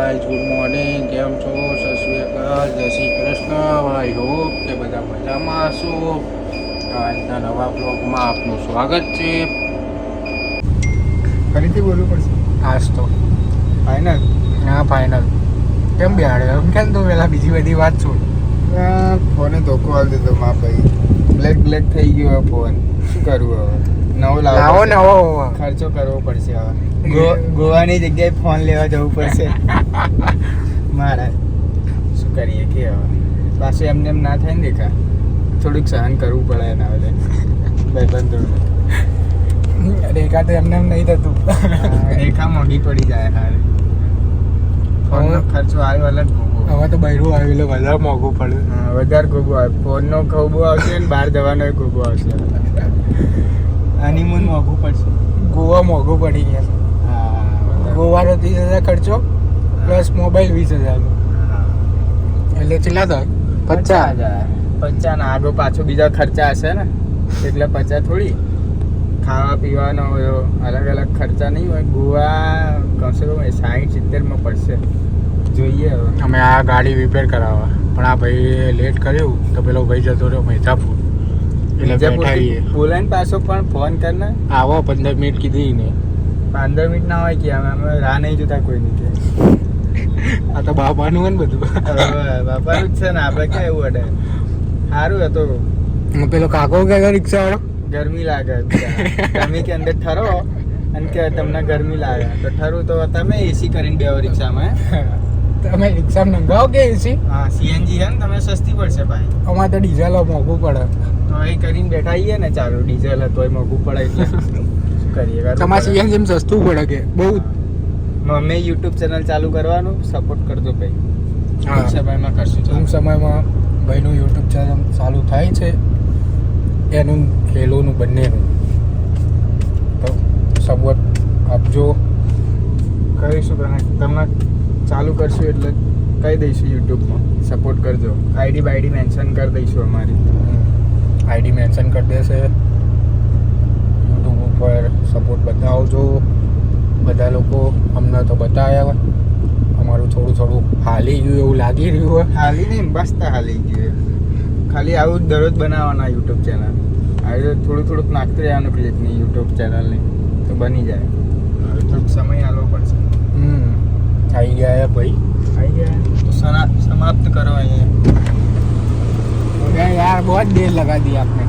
Guys, good morning. કેમ છો? સત શ્રી અકાલ, જય શ્રી કૃષ્ણ. આઈ હોપ કે બધા મજામાં હશો. આજના નવા બ્લોગમાં આપનું સ્વાગત છે. ફરીથી બોલવું પડશે. આજ તો ફાઇનલ. હા, ફાઇનલ. કેમ બિહાડે? એમ કેમ તો પેલા બીજી બધી વાત છોડ. ફોને ધોકો આવી દીધો મા ભાઈ. બ્લેક થઈ ગયો ફોન. શું કરવું હવે? નવો લાવો નવો ખર્ચો કરવો પડશે હવે. ગોવાની જગ્યાએ ફોન લેવા જવું પડશે મારે. શું કરીએ કે હવે પાછું એમને એમ ના થાય ને દેખા. થોડુંક સહન કરવું પડે એના હવે ભાઈબંધો. રેખા તો એમને એમ નહીં થતું. રેખા મોંઘી પડી જાય હારે. ફોનનો ખર્ચો આવ્યો અલગ ભોગવો. હવે તો બૈરું આવ્યું એટલે વધારે મોંઘું પડે. વધારે ગોબો આવે. ફોનનો ખોબો આવશે ને બહાર જવાનો ગોબો આવશે. હનીમૂન મોંઘું પડશે. ગોવા મોંઘું પડી ગયા. હા, ગોવાનો 30,000 ખર્ચો પ્લસ મોબાઈલ 20,000 એટલે કેટલા થાય? 50 ના આગો પાછો બીજા ખર્ચા હશે ને એટલે 50 થોડી. ખાવા પીવાનો હોય અલગ અલગ ખર્ચા નહીં હોય. ગોવા કમસે કમ 60-70 પડશે. જોઈએ હવે. અમે આ ગાડી રિપેર કરાવવા પણ આ ભાઈ લેટ કર્યું તો પેલો ભાઈ જતો રહ્યો મહેતાપુર. એટલે બેઠાઈએ બોલાઈને પાછો પણ ફોન કરને. આવો 15 મિનિટ કીધી ને. 15 મિનિટ ના હોય કે અમે રાહ નહીં જોતા કોઈની કે. આ તો બાપાનું હોય ને બધું. બાપાનું જ છે ને, આપણે ક્યાં એવું અડે. સારું હતું પેલો કાકો કે રિક્ષા વાળો ગરમી લાગે. તમે કે અંદર ઠરો અને કે તમને ગરમી લાગે તો ઠરું તો તમે એસી કરીને બેવો રિક્ષામાં. તમે રિક્ષા મંગાવો કે એસી? હા, સીએનજી છે ને, તમે સસ્તી પડશે ભાઈ. અમારે તો ડીઝલ મોંઘું પડે. તો એ કરીને બેઠા આવીએ ને ચાલુ ડીઝલ તોય મોંઘું પડે એટલે શું કરીએ. તમારે સીએનજી સસ્તું પડે કે બહુ? મમ્મી યુટ્યુબ ચેનલ ચાલુ કરવાનું સપોર્ટ કરજો ભાઈ. હા, સમયમાં કરશું. ટૂંક સમયમાં ભાઈનું યુટ્યુબ ચેનલ ચાલુ થાય છે, એનું ખેલોનું બંનેનું. તો સપોર્ટ આપજો. કહીશું તમે ચાલુ કરશું એટલે કહી દઈશું યુટ્યુબમાં સપોર્ટ કરજો. આઈડી બાઈડી મેન્શન કરી દઈશું અમારી. આઈડી મેન્શન કરી દેશે. યુટ્યુબ ઉપર સપોર્ટ બતાવજો બધા લોકો. અમને તો બતાવ્યા અમારું થોડું હાલી ગયું એવું લાગી રહ્યું હોય. હાલી નહીં, બસતા હાલી ગયું. ખાલી આવું દરરોજ બનાવવાના યુટ્યુબ ચેનલ. આજે થોડુંક નાખતું રહેવાનું ક્લિપની યુટ્યુબ ચેનલની તો બની જાય. થોડુંક સમય આલવો પડશે. આવી ગયા ભાઈ, આવી ગયા તો સમાપ્ત કરો અહીંયા. यार बहुत देर लगा दी आपने.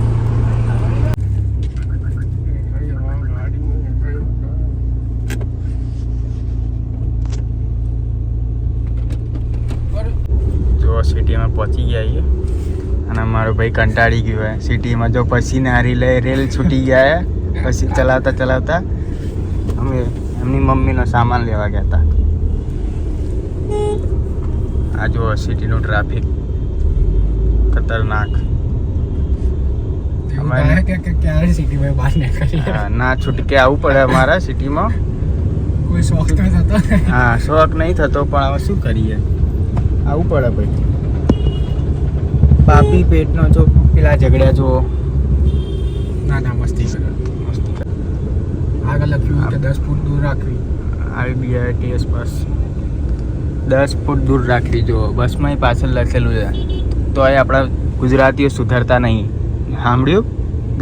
જો સિટીમાં પહોંચી ગયા છીએ અને મારો ભાઈ કંટાળી ગયો હોય સિટીમાં. જો પસીને હારી લઈ રેલ છૂટી ગયા પછી ચલાવતા અમે એમની મમ્મીનો સામાન લેવા ગયા હતા. આ જો સિટીનું ટ્રાફિક ખતરનાક. ના છૂટકે આવવું પડે અમારા સિટીમાં. કોઈ શોખ તો થતો? હા, શોખ નહીં થતો પણ હવે શું કરીએ, આવવું પડે ભાઈ. પાપી પેટનો જો પેલા ઝઘડ્યા જો. ના મસ્તી કરે. આગળ લખ્યું કે 10 ફૂટ દૂર રાખવી. IBITS બસ 10 ફૂટ દૂર રાખવી. જો બસમાં પાછળ લખેલું છે તોય આપણા ગુજરાતીઓ સુધરતા નહીં. સાંભળ્યું?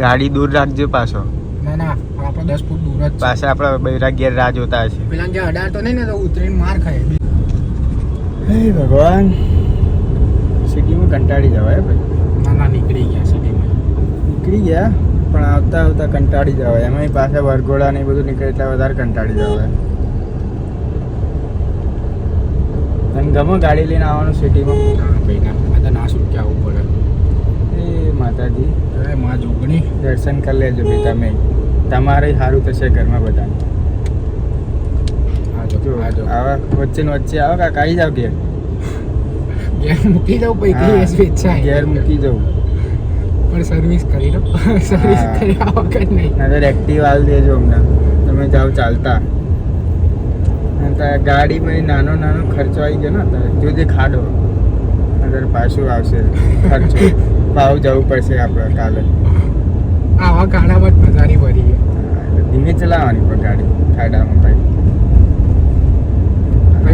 ગાડી દૂર રાખજો પાછો. ના આપણે 10 ફૂટ દૂર જ પાછા આપણા બૈરા ઘેર રાહ જોતા હશે. પેલા જે અડાડતો નહીં ને તો ઉતરીને માર ખાય. હે ભગવાન, સિટીમાં કંટાળી જવાય ભાઈ. ના નીકળી ગયા સિટીમાં. નીકળી ગયા પણ આવતા કંટાળી જવાય. એમાંય પાછા વરઘોડા ને બધું નીકળે એટલે વધારે કંટાળી જવાય. અને ગમે ગાડી લઈને આવવાનું સિટીમાં? ભાઈ ના છૂટકે આવવું પડે. એ માતાજી, માં જોગણી દર્શન કરી લેજો ભાઈ તમે. તમારે સારું થશે ઘરમાં બધા. આવા વચ્ચે આવો કાકા, આવી જાવ ઘેર. ઘેર મૂકી જાઉં પૈકી ઘેર મૂકી જાઉં પણ સર્વિસ કરી લો. સર્વિસ કર્યા વગર નહીં. નગર એક્ટિવ હાલ દેજો અમને. તમે જાઓ ચાલતા. ગાડીમાં નાનો ખર્ચો આવી ગયો ને અત્યારે. જોજે ખાડો અગર પાછું આવશે ખર્ચો. પાવ જવું પડશે આપણે કાલે. આવા ખાડામાં જ મજાની ભરી છે. ધીમે ચલાવવાની પણ ગાડી ખાડામાં ભાઈ.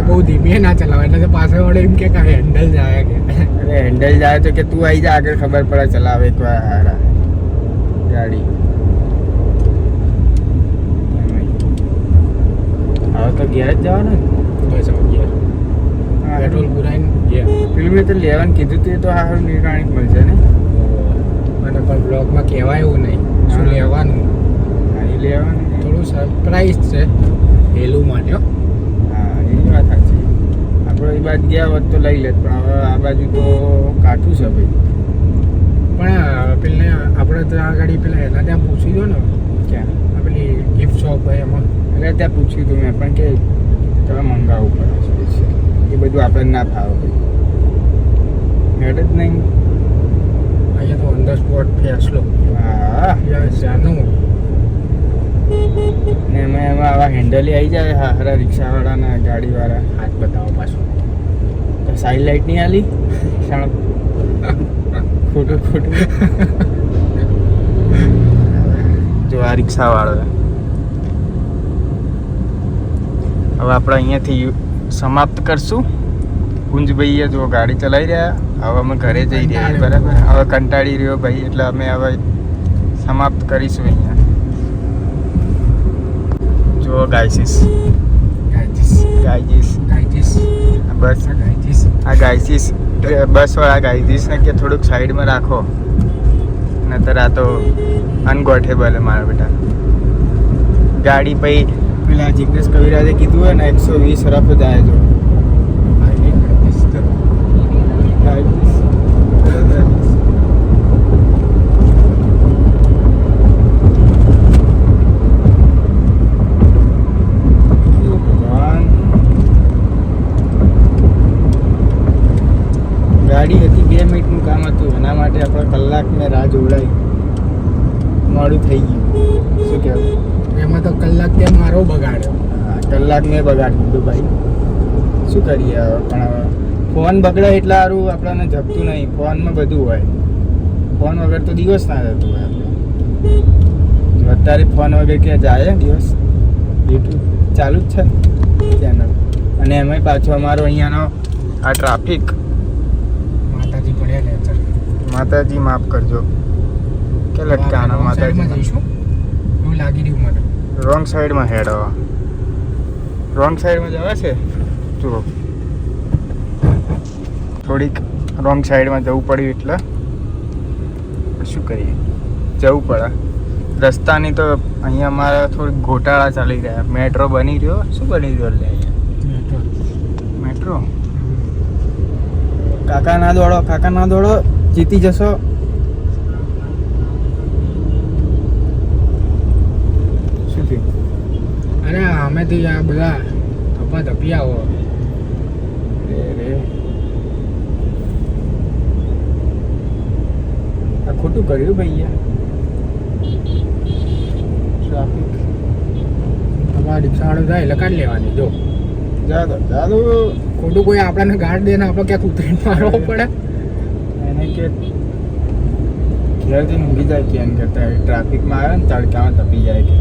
બહુ ધીમે ના ચલાવે એટલે પાછળ વડે એમ કે હેન્ડલ જાય કે અરે હેન્ડલ જાય તો કે તું આવી જા આગળ ખબર પડે ચલાવે એક વાર હારા ગાડી હવે તો ઘેર જ જવાનું બસ હવે ગયા ને પેટ્રોલ પુરાઈને ગયા પેલું મેં તો લેવાનું કીધું તું એ તો સારું નિરાણી મળશે ને અને પણ બ્લોગમાં કહેવાય એવું નહીં શું હા. લેવાનું અહીં લેવાનું થોડું સરપ્રાઈઝ છે હેલું માટે હો. હા એ વાત સાચી આપણે એ બાજુ ગયા હોત તો લઈ લેત પણ હવે આ બાજુ તો કાઠું છે ભાઈ પણ પેલે આપણે ત્યાં આગળ પેલા એના ત્યાં પૂછી દો ને ક્યાં આ પેલી ગિફ્ટ શોપ હોય એમાં એટલે ત્યાં પૂછ્યું હતું મેં પણ કે તમે મંગાવવું પડે સ્પેશિયલ એ બધું આપણે ના ફાવે ભાઈ હેડ જ નહીં અહીંયા તો ઓન ધ સ્પોટ ફેસલો હા જાનું ને એમાં આવા હેન્ડલી આવી જાય હા ખરા રિક્ષાવાળાના ગાડીવાળા હાથ બતાવો પાછું તો સાઈડ લાઈટ નહીં આલી શાણ ખોટું ખોટું જો આ રિક્ષાવાળો હવે આપણે અહીંયાથી સમાપ્ત કરશું કુંજભાઈએ જો ગાડી ચલાવી રહ્યા હવે અમે ઘરે જઈ રહ્યા બરાબર હવે કંટાળી રહ્યો ભાઈ એટલે અમે હવે સમાપ્ત કરીશું અહીંયા જો ગાયસીસ ગાયજીસ બસ આ ગાયસીસ બસવાળા ગાયજીસને કે થોડુંક સાઈડમાં રાખો નતર આ તો અનગોઠેબલ મારા બેટા ગાડી પછી પેલા જિગ્નેશ કવિરાજે કીધું હોય ને 120 રફ જાય જો ગાડી હતી 2 મિનિટનું કામ હતું એના માટે આપણે કલાક મેં રાહ જોવડાવી મોડું થઈ ગયું શું કહેવું એમાં તો કલાક ત્યાં મારો બગાડ્યો કલાક મેં બગાડી દીધું ભાઈ શું કરીએ હવે પણ હવે ફોન બગડે એટલે સારું આપણને જપતું નહીં ફોનમાં બધું હોય ફોન વગર તો દિવસ ના જતું હોય આપણે જો અત્યારે ફોન વગર ક્યાં જાય દિવસ યુટ્યુબ ચાલુ જ છે ચેનલ અને એમાંય પાછો અમારો અહીંયાનો આ ટ્રાફિક માતાજી પડ્યા ને ચાલ માતાજી માફ કરજો કે લટકાના માતાજી જઈશું એવું લાગી રહ્યું મને રોંગ સાઈડમાં હેડ હવે રોંગ સાઈડમાં જવા છે જુઓ થોડીક રોંગ સાઈડમાં જવું પડ્યું એટલે શું કરીએ જવું પડે રસ્તાની તો અહીંયા અમારા થોડીક ઘોટાળા ચાલી રહ્યા મેટ્રો બની રહ્યો શું બની રહ્યો લે મેટ્રો કાકા ના દોડો જીતી જશો શું થયું અરે અમેથી આ બધા ધપ્પા ધપી આવો રે આ ખોટું કર્યું ભાઈ ટ્રાફિક આવા રિક્ષાવાળો જાય એટલે કાઢી લેવાની જો જાદો ખોટું કોઈ આપણને ગાડ દે ને આપણે ક્યાંક ઉતરીને મારવો પડે એને કે ઘેરથી મૂકી જાય કેમ કરતા ટ્રાફિકમાં આવે ને તડકામાં તપી જાય કે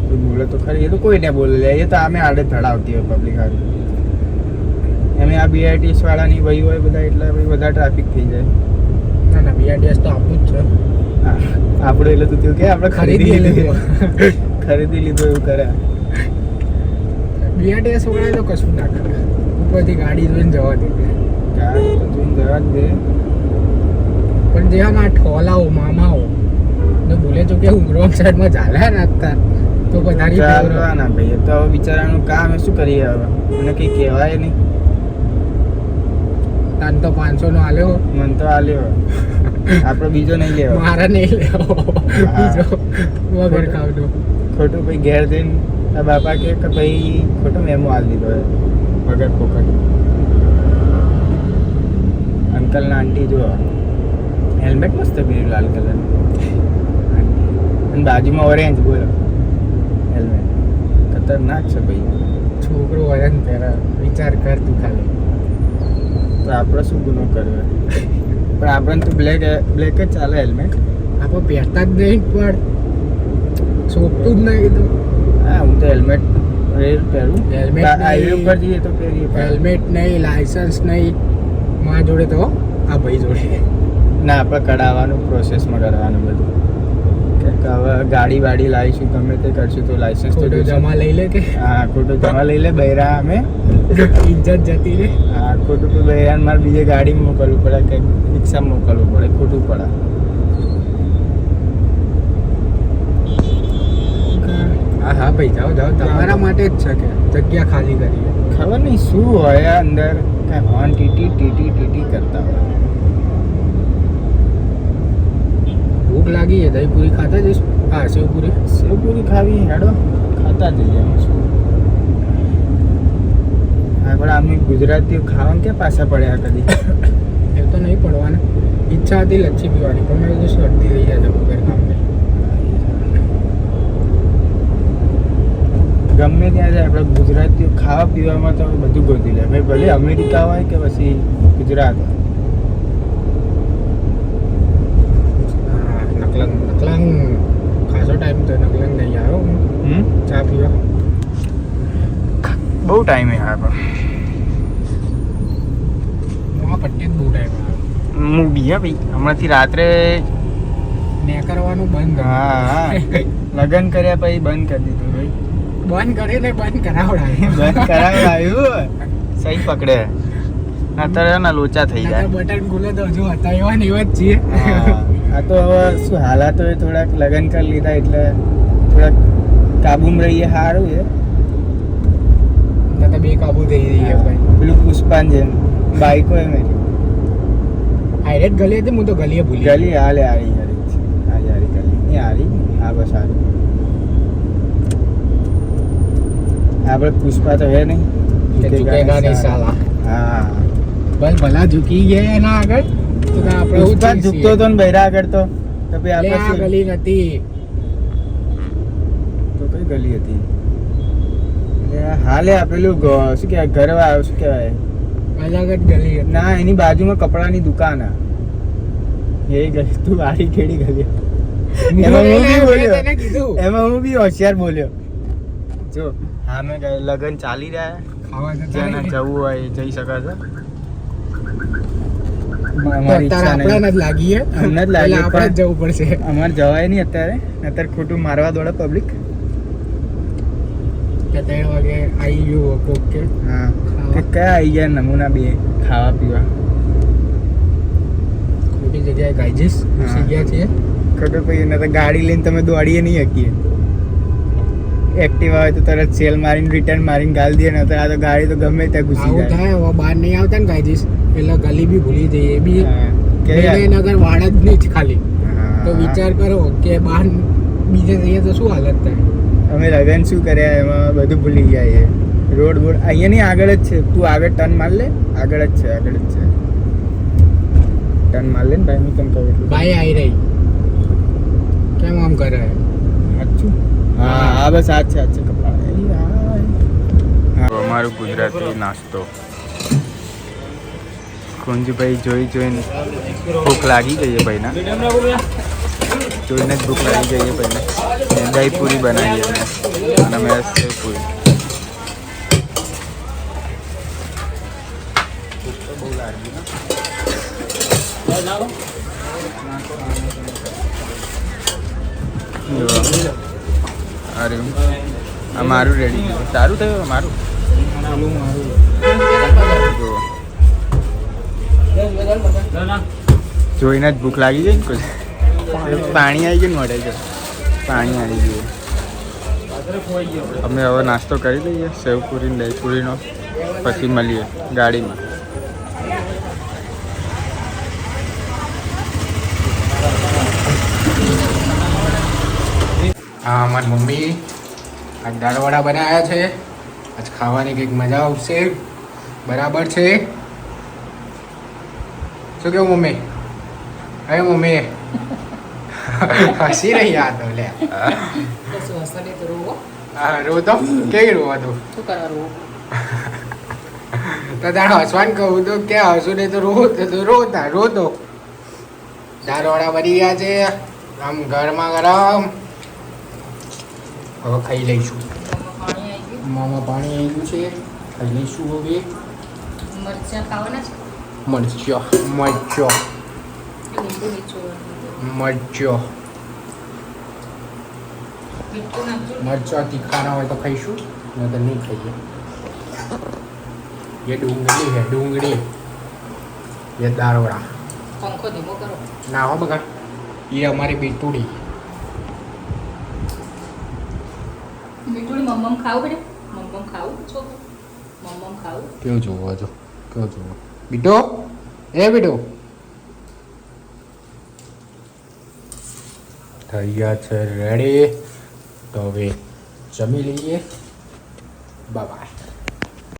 કોઈ બોલે તો ખરી એ તો કોઈને બોલે લે એ તો આમે આડે ધડાવતી હોય પબ્લિક હારી એમ આ બીઆરટીએસ વાળાની વહી હોય બધા એટલે ભાઈ બધા ટ્રાફિક થઈ જાય ના ના બીઆરટીએસ તો આપણું જ છે આપણે એટલે તું કે આપણે ખરીદી લીધું ખરીદી લીધું એવું કરે બીઆરટીએસ વગર તો કશું ના કરે ઉપરથી ગાડી જોઈને જવા દે ગાડી તો તું જવા જ દે પણ જે આમ આ ઠોલાઓ મામાઓ ને બોલે તો કે હું રોંગ સાઈડમાં ચાલ્યા ને અત્યારે તો વધારે ચાલવાના ભાઈ એ તો હવે બિચારાનું કામ એ શું કરીએ હવે મને કંઈ કહેવાય નહીં તાન તો 500 નો આલ્યો મને તો આલ્યો આપણે બીજો નહીં લેવો મારા નહીં લેવો બીજો વગર ખાવતો ખોટું ભાઈ ઘેર જઈને આ બાપા કે ભાઈ ખોટો મેમો આલી દીધો વગર ફોકટ અંકલ ને આંટી જો હેલ્મેટ મસ્ત પહેર્યું લાલ કલર અને બાજુમાં ઓરેન્જ બોલો હેલ્મેટ ખતરનાક છે ભાઈ છોકરો હોય ને ત્યારે વિચાર કર તું ખાલી તો આપણે શું ગુનો કર્યો પણ આપણને તો બ્લેક જ ચાલે હેલ્મેટ આપણે પહેરતા જ નહીં પણ શોભતું જ નહીં તો હા હું તો હેલ્મેટ પહેરું Helmet હાઈવે નહીં. ઉપર જઈએ તો પહેરીએ હેલ્મેટ નહીં, લાયસન્સ નહીં મારા જોડે તો આ ભાઈ જોડે. ના આપણે કઢાવવાનું પ્રોસેસમાં કરવાનું બધું કે હવે ગાડી વાડી લાવીશું ગમે તે કરશું તો લાયસન્સ તો ખોટું જોઈશે. જમા લઈ લે કે હા ખોટું જમા લઈ લે બૈરા અમે ઇજ્જત જતી રે. હા ખોટું તો બૈરાને મારે બીજે ગાડી મોકલવું પડે કે રિક્ષામાં મોકલવું પડે ખોટું પડે. હા હા ભાઈ જાઓ જાઓ, તમારા માટે જ છે કે જગ્યા ખાલી કરીએ. ખબર નહીં શું હોય આ અંદર કાંઈ હોર્ન ટીટી ટીટી ટીટી કરતા હોય. ભૂખ લાગી છે, દહીં પૂરી ખાતા જઈશું. હા સેવપુરી. સેવપુરી ખાવી હેડો ખાતા જઈએ એમાં શું. આપણે આમ ગુજરાતીઓ ખાવાનું ક્યાં પાછા પડ્યા કદી. એ તો નહીં પડવાના. ઈચ્છા હતી લચ્છી પીવાની પણ મેં કીધું શરદી થઈ જાય છે વગર કામ નહીં. ગમે ત્યાં જાય આપણે ગુજરાતીઓ ખાવા પીવામાં તો બધું ગોતી લે ભાઈ ભલે અમેરિકા હોય કે પછી ગુજરાત હોય. હા, નકલંગ નકલંગ ખાસો ટાઈમ તો નકલંગ નહીં આવ્યો હું ચા પીવા. બહુ ટાઈમે આવે પણ હું આ પટ્ટી જ બહુ ટાઈમ આવ્યો. હું બી હા ભાઈ હમણાંથી રાત્રે ને કરવાનું બંધ કરી હા લગ્ન કર્યા પછી બંધ કરી દીધું ભાઈ. બંધ કરીને બંધ કરાવડાય. બંધ કરાવ્યું સહી પકડે અત્યારે ના લોચા થઈ જાય. બટન ખુલે તો હજુ હતા એવા ને એવા જ છીએ. હા, આ તો હવે શું હાલાતો એ થોડાક લગ્ન કરી લીધા એટલે થોડાક કાબુમાં રહીએ સારું છે. તો બે કાબુ થઈ જઈએ ભાઈ. પેલું પુષ્પાન જેમ બાઈકો એમ હાઈરેટ ગલી હતી, હું તો ગલીએ ભૂલી ગયો. ગલી હાલે હારી હારી હારી હારી ગલી નહીં હારી હા બસ હારી. આપણે પુષ્પા તો હે નહીં ઝુકેગા નહીં સાલા. હા બસ ભલા ઝૂકી ગયા એના આગળ તો આપણે પુષ્પા જ ઝૂકતો હતો ને બૈરા આગળ તો પછી આ આપણે ગલી નથી. તો કઈ ગલી હતી હાલે આપેલું શું કહેવાય ઘર શું કહેવાય અલગ જ ગલી હતી. ના એની બાજુમાં કપડાની દુકાન એ ગઈ તું વાડી ખેડી ગલી એમાં હું બી બોલ્યો તને કીધું એમાં હું બી હોશિયાર બોલ્યો જો હા મેં લગન ચાલી રહ્યા ખાવા જતા જેને રહીએ. જવું હોય એ જઈ શકે છે તો અમારી અત્યારે ઈચ્છા આપણા નહીં જ લાગીએ અમને જ લાગીએ, એટલે આપણે જ જવું પડશે. અમારે જવાય નહીં અત્યારે ખોટું મારવા દોડે પબ્લિક. કે 3 વાગે આવી ગયું કોક કે હા ખાવા. કે કયા આવી ગયા નમૂના બે ખાવા પીવા ખોટી જગ્યાએ ગાઈજીસ ઘૂસી હા. ગયા છીએ. ખોટું પછી એને તો ગાડી લઈને તમે દોડીએ નહીં શકીએ. એક્ટિવા હોય તો તરત સેલ મારીને રિટર્ન મારીને ગાલ દઈએ ને આ તો ગાડી તો ગમે ત્યાં ઘૂસી આવું જાય. થાય હવે બહાર નહીં આવતા ને ગાઈજીસ એટલે ગલી બી ભૂલી જઈએ. એ બી હા. કે વિજયનગર વાડ જ નહીં જ ખાલી. હા. તો વિચાર કરો કે બહાર બીજે જઈએ તો શું હાલત થાય. અમે લગન શું કર્યા એમાં બધું ભૂલી ગયા છે. રોડ બોડ અહીંયા નહીં આગળ જ છે. તું આગળ ટર્ન માર લે આગળ જ છે ટર્ન માર લે ને ભાઈ હું તને કહું એટલું. ભાઈ આવી રહી કેમ આમ કરે. સાચું હા હા બસ આ છે કપડા. અમારું ગુજરાતી નાસ્તો કુંજભાઈ જોઈને ભૂખ લાગી ગઈ છે ભાઈના જોઈને જ ભૂખ લાગી ગઈ છે ભાઈને. દહીં પૂરી બનાવીએ અમે અને અમે સેવ પૂરી. ભૂખ તો બહુ લાગી ને. અરે આ મારું રેડી ગયું સારું થયું મારું જોઈને જ ભૂખ લાગી ગઈ ને કોઈ પાણી આવી ગયું ને મોઢે ગયું પાણી આવી ગયું. અમે હવે નાસ્તો કરી દઈએ સેવ પૂરી દહીં પૂરીનો પછી મળીએ ગાડીમાં. હા મારી મમ્મી આ દાળવડા બનાવ્યા છે. આજ ખાવાની કંઈક મજા આવશે. બરાબર છે શું કેવું મમ્મી? અરે મમ્મી હસી રહી આ તો લે. હા રો તો કેવી રોવા તું તો તારે હસવાનું કહું તો ક્યાં હસું નહીં તો રોતા રોતો. દાળવડા બની ગયા છે આમ ગરમા ગરમ. હવે ખાઈ લઈશું. મોંમાં પાણી આવી ગયું છે ખાઈ લઈશું હવે મરચાં ખાવાના છે મરચો મરચો મીઠું નીચું મરચો મીઠું નાખજો મરચા તીખાના હોય તો ખાઈશું નહીં તો નહીં ખાઈએ ये डूंगरी है डूंगरी ये दारोड़ा પંખો ધીમો કરો ना हो बगा ये हमारी बीटूड़ी મીઠું મમ્મમ ખાવું બેટા મમ્મમ ખાવું છોકરું મમ્મમ ખાવું क्यों जो जो क्यों जो बीटो ए बीटो થઈ ગયા છે રેડી તો હવે જમી લઈએ બાય બાય